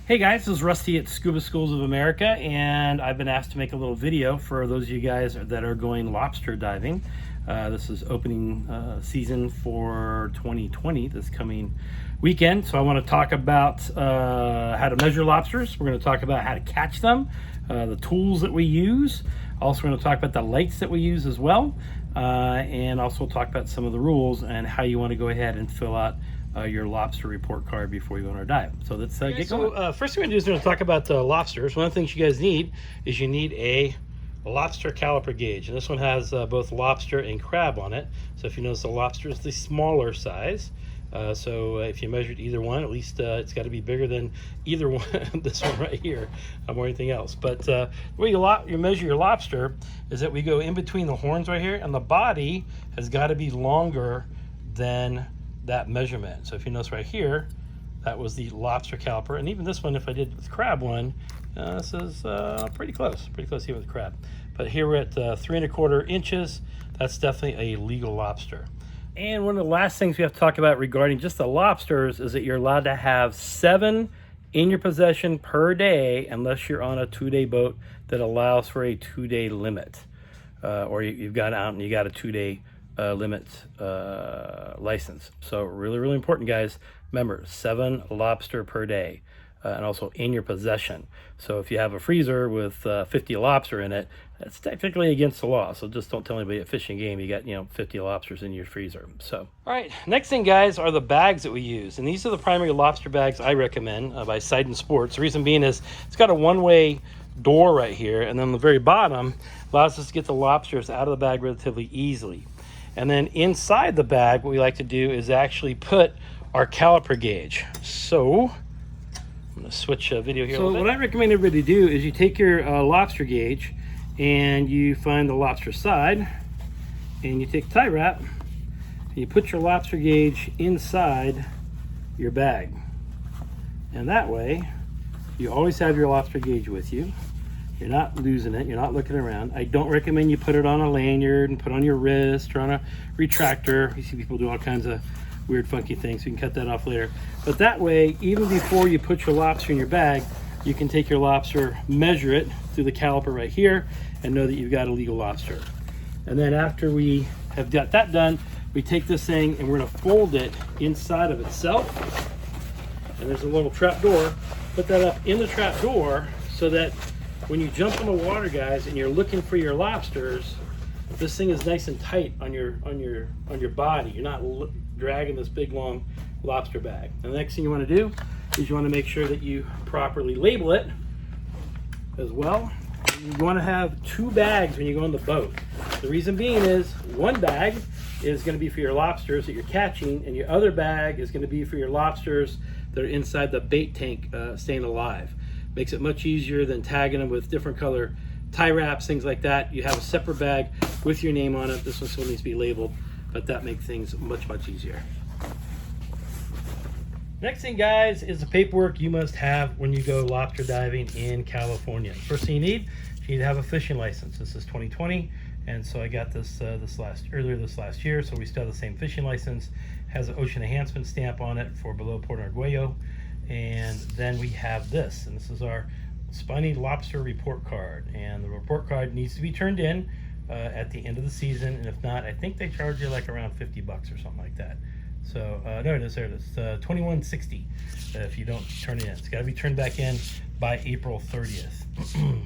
Hey guys, this is Rusty at Scuba Schools of America, and I've been asked to make a little video for those of you guys that are going lobster diving. This is opening season for 2020, this coming weekend. So I want to talk about how to measure lobsters. We're going to talk about how to catch them, the tools that we use. Also, we're going to talk about the lights that we use as well, and also talk about some of the rules and how you want to go ahead and fill out your lobster report card before you go on our dive. So let's get going. So first thing we're going to do is we're going to talk about lobsters. One of the things you guys need is you need a lobster caliper gauge, and this one has both lobster and crab on it. So if you notice, the lobster is the smaller size. So if you measured either one, at least it's got to be bigger than either one, this one right here, or anything else. But the way you measure your lobster is that we go in between the horns right here, and the body has got to be longer than that measurement. So if you notice right here, that was the lobster caliper. And even this one, if I did with crab one, this is pretty close here with crab. But here we're at 3¼ inches. That's definitely a legal lobster. And one of the last things we have to talk about regarding just the lobsters is that you're allowed to have 7 in your possession per day, unless you're on a 2-day boat that allows for a 2-day limit, or you've got out and you got a 2-day limit license. So really important, guys. Remember, 7 lobster per day, and also in your possession. So if you have a freezer with 50 lobster in it, that's technically against the law. So just don't tell anybody at Fish and Game you got 50 lobsters in your freezer. So all right, next thing, guys, are the bags that we use, and these are the primary lobster bags I recommend by Sidon Sports. The reason being is it's got a one-way door right here, and then the very bottom allows us to get the lobsters out of the bag relatively easily. And then inside the bag, what we like to do is actually put our caliper gauge. So I'm going to switch video here. So what I recommend everybody do is you take your lobster gauge and you find the lobster side, and you take tie wrap and you put your lobster gauge inside your bag. And that way, you always have your lobster gauge with you. You're not losing it. You're not looking around. I don't recommend you put it on a lanyard and put on your wrist or on a retractor. You see people do all kinds of weird, funky things. You can cut that off later. But that way, even before you put your lobster in your bag, you can take your lobster, measure it through the caliper right here, and know that you've got a legal lobster. And then after we have got that done, we take this thing and we're going to fold it inside of itself. And there's a little trap door. Put that up in the trap door so that when you jump in the water, guys, and you're looking for your lobsters, this thing is nice and tight on your body. You're not dragging this big long lobster bag. And the next thing you want to do is you want to make sure that you properly label it as well. You want to have 2 bags when you go on the boat. The reason being is one bag is going to be for your lobsters that you're catching, and your other bag is going to be for your lobsters that are inside the bait tank staying alive. Makes it much easier than tagging them with different color tie wraps, things like that. You have a separate bag with your name on it. This one still needs to be labeled, but that makes things much easier. Next thing, guys, is the paperwork you must have when you go lobster diving in California. First thing you need to have a fishing license. This is 2020, and so I got this earlier this last year, so we still have the same fishing license. Has an ocean enhancement stamp on it for below Port Arguello. And then we have this, and this is our spiny lobster report card. And the report card needs to be turned in at the end of the season, and if not, I think they charge you like around $50 or something like that. So there it is, $21.60 if you don't turn it in. It's got to be turned back in by April 30th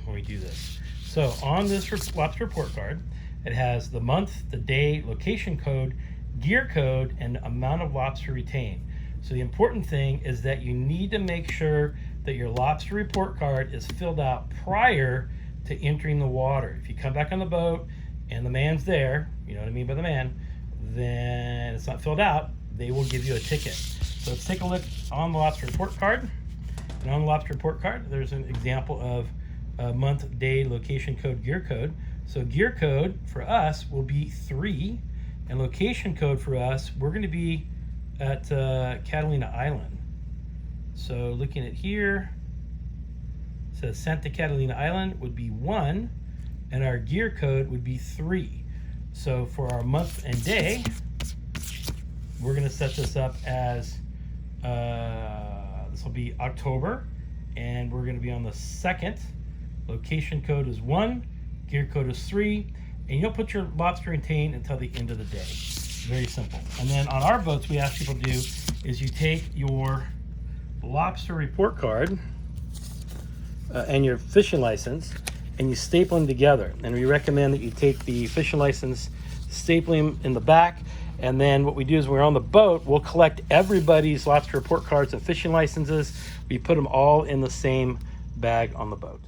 when we do this. So on this lobster report card, it has the month, the day, location code, gear code, and amount of lobster retained. So the important thing is that you need to make sure that your lobster report card is filled out prior to entering the water. If you come back on the boat and the man's there, you know what I mean by the man, then it's not filled out, they will give you a ticket. So let's take a look on the lobster report card. And on the lobster report card, there's an example of month, day, location code, gear code. So gear code for us will be 3, and location code for us, we're going to be at Catalina Island. So looking at here, it says Santa Catalina Island would be 1, and our gear code would be 3. So for our month and day, we're going to set this up as this will be October, and we're going to be on the 2nd. Location code is 1, gear code is 3, and you'll put your lobster in tane until the end of the day. Very simple. And then on our boats, we ask people to do is you take your lobster report card and your fishing license, and you staple them together. And we recommend that you take the fishing license, staple them in the back, and then what we do is when we're on the boat, we'll collect everybody's lobster report cards and fishing licenses. We put them all in the same bag on the boat.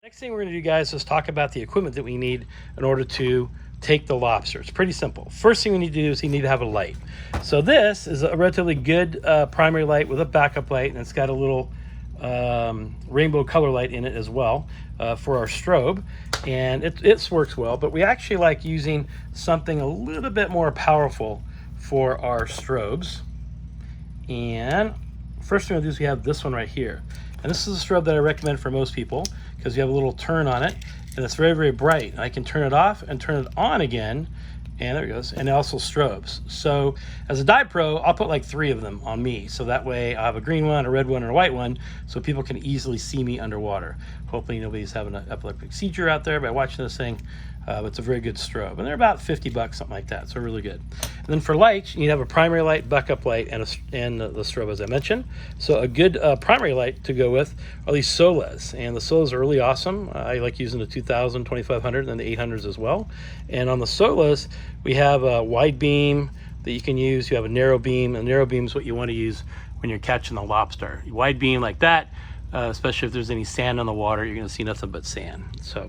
Next thing we're going to do, guys, is talk about the equipment that we need in order to take the lobster. It's pretty simple. First thing we need to do is you need to have a light. So this is a relatively good primary light with a backup light, and it's got a little rainbow color light in it as well for our strobe, and it works well, but we actually like using something a little bit more powerful for our strobes. And first thing we'll do is we have this one right here, and this is a strobe that I recommend for most people because you have a little turn on it, and it's very, very bright. I can turn it off and turn it on again, and there it goes, and it also strobes. So as a dive pro, I'll put like 3 of them on me, so that way I have a green one, a red one, and a white one, so people can easily see me underwater. Hopefully nobody's having an epileptic seizure out there by watching this thing. It's a very good strobe, and they're about 50 bucks, something like that, so really good. And then for lights, you need to have a primary light, backup light, and the strobe, as I mentioned. So a good primary light to go with are these Solas, and the Solas are really awesome. I like using the 2000, 2500, and the 800s as well. And on the Solas, we have a wide beam that you can use. You have a narrow beam, and narrow beam is what you want to use when you're catching the lobster. Wide beam like that, especially if there's any sand on the water, you're going to see nothing but sand. So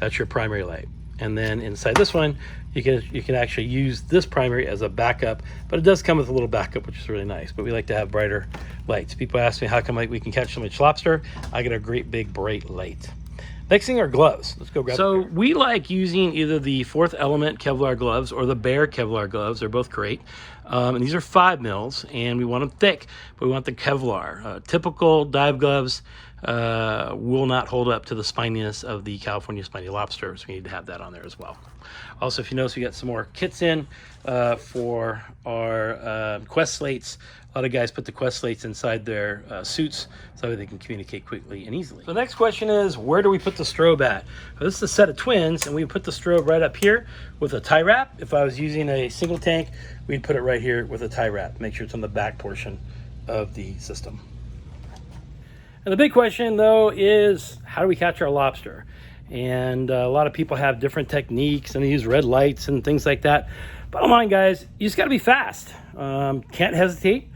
that's your primary light. And then inside this one, you can actually use this primary as a backup, but it does come with a little backup, which is really nice. But we like to have brighter lights. People ask me how come we can catch so much lobster. I get a great big bright light. Next thing are gloves. Let's go grab. So we like using either the 4th Element Kevlar gloves or the Bear Kevlar gloves. They're both great. And these are 5 mils, and we want them thick, but we want the Kevlar. Typical dive gloves will not hold up to the spininess of the California spiny lobster, so we need to have that on there as well. Also, if you notice, we got some more kits in for our Quest slates. A lot of guys put the Quest slates inside their suits so that they can communicate quickly and easily. So the next question is, where do we put the strobe at? Well, this is a set of twins, and we put the strobe right up here with a tie wrap. If I was using a single tank, we'd put it right here with a tie wrap. Make sure it's on the back portion of the system. And the big question, though, is how do we catch our lobster? And a lot of people have different techniques, and they use red lights and things like that. Bottom line, guys, you just got to be fast. Can't hesitate.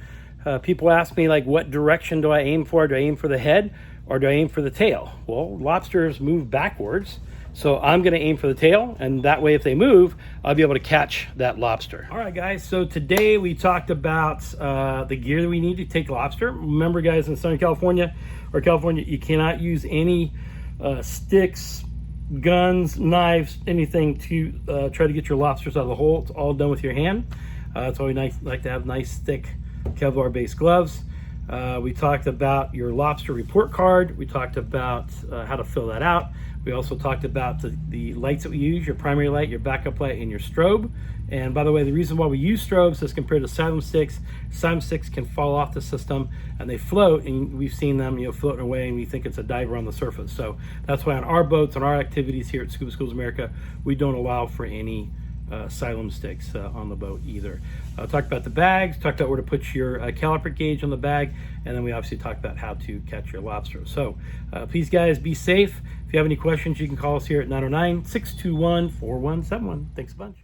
People ask me, like, what direction do I aim for? Do I aim for the head or do I aim for the tail? Well, lobsters move backwards, so I'm going to aim for the tail, and that way if they move, I'll be able to catch that lobster. All right, guys, so today we talked about the gear that we need to take lobster. Remember, guys, in Southern California or California, you cannot use any sticks, guns, knives, anything to try to get your lobsters out of the hole. It's all done with your hand. That's why we like to have nice, thick Kevlar-based gloves. We talked about your lobster report card. We talked about how to fill that out. We also talked about the lights that we use, your primary light, your backup light, and your strobe. And by the way, the reason why we use strobes is compared to silent sticks can fall off the system and they float, and we've seen them, floating away, and we think it's a diver on the surface. So that's why on our boats, on our activities here at Scuba Schools America, we don't allow for any Xylem sticks on the boat either. Talked about the bags, talked about where to put your caliper gauge on the bag, and then we obviously talked about how to catch your lobster. So please, guys, be safe. If you have any questions, you can call us here at 909-621-4171. Thanks a bunch.